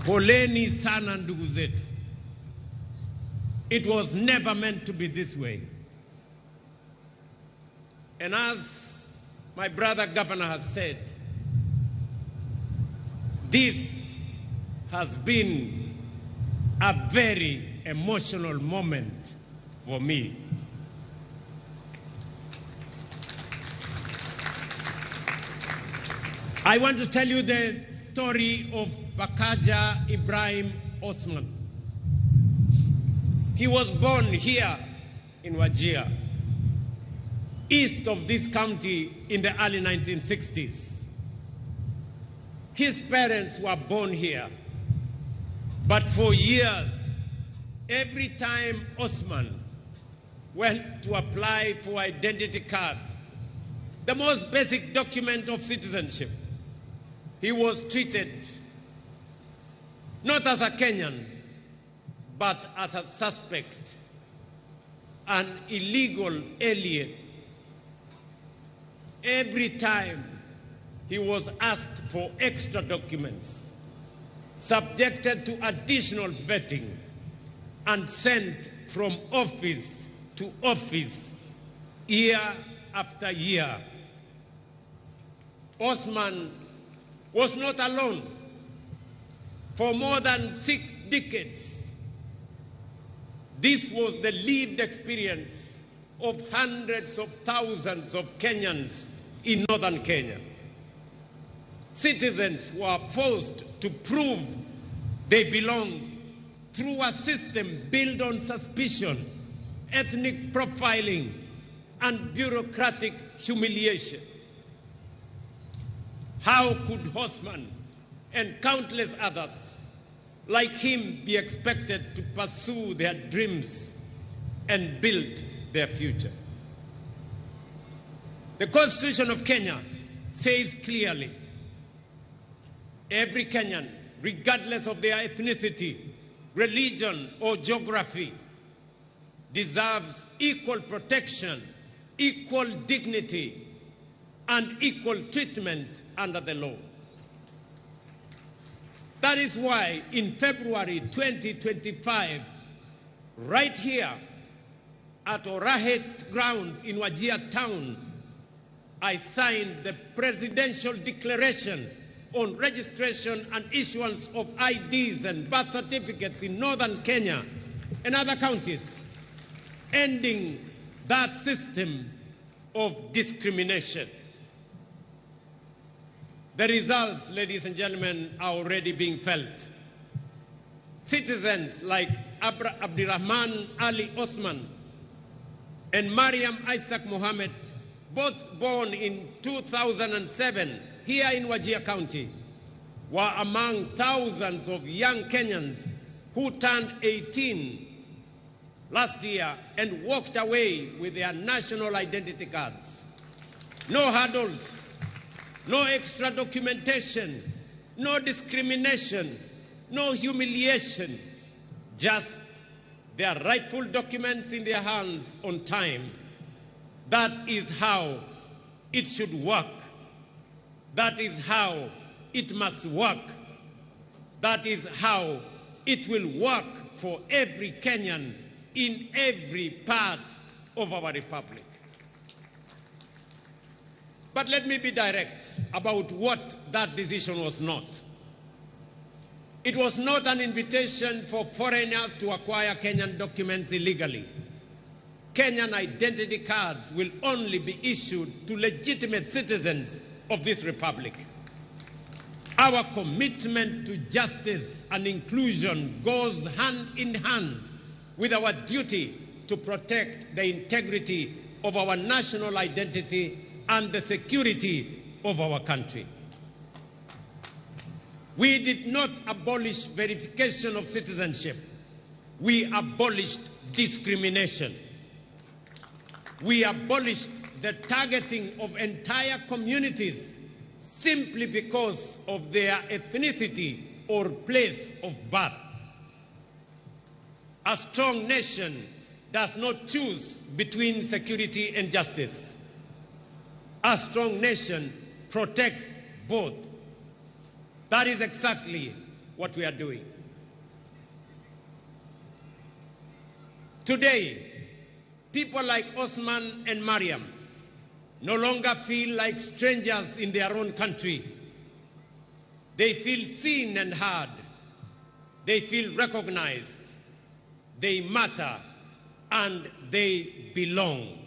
Poleni sana ndugu zetu. It was never meant to be this way. And as my brother governor has said, this has been a very emotional moment for me. I want to tell you the story of Bakaja Ibrahim Osman. He was born here in Wajir, east of this county in the early 1960s. His parents were born here, but for years, every time Osman went to apply for identity card, the most basic document of citizenship, he was treated not as a Kenyan, but as a suspect, an illegal alien. Every time he was asked for extra documents, subjected to additional vetting, and sent from office to office year after year. Osman was not alone. For more than 6 decades, this was the lived experience of hundreds of thousands of Kenyans in northern Kenya. Citizens were forced to prove they belong through a system built on suspicion, ethnic profiling, and bureaucratic humiliation. How could Osman and countless others like him be expected to pursue their dreams and build their future? The Constitution of Kenya says clearly, every Kenyan, regardless of their ethnicity, religion, or geography, deserves equal protection, equal dignity, and equal treatment under the law. That is why in February 2025, right here at Orahes grounds in Wajir town, I signed the Presidential Declaration on registration and issuance of IDs and birth certificates in northern Kenya and other counties, ending that system of discrimination. The results, ladies and gentlemen, are already being felt. Citizens like Abdirahman Ali Osman and Mariam Isaac Mohammed, both born in 2007 here in Wajir County, were among thousands of young Kenyans who turned 18 last year and walked away with their national identity cards. No hurdles, no extra documentation, no discrimination, no humiliation, just their rightful documents in their hands on time. That is how it should work. That is how it must work. That is how it will work for every Kenyan in every part of our republic. But let me be direct about what that decision was not. It was not an invitation for foreigners to acquire Kenyan documents illegally. Kenyan identity cards will only be issued to legitimate citizens of this republic. Our commitment to justice and inclusion goes hand in hand with our duty to protect the integrity of our national identity and the security of our country. We did not abolish verification of citizenship. We abolished discrimination. We abolished the targeting of entire communities simply because of their ethnicity or place of birth. A strong nation does not choose between security and justice. A strong nation protects both. That is exactly what we are doing. Today, people like Osman and Mariam no longer feel like strangers in their own country. They feel seen and heard. They feel recognized. They matter and they belong.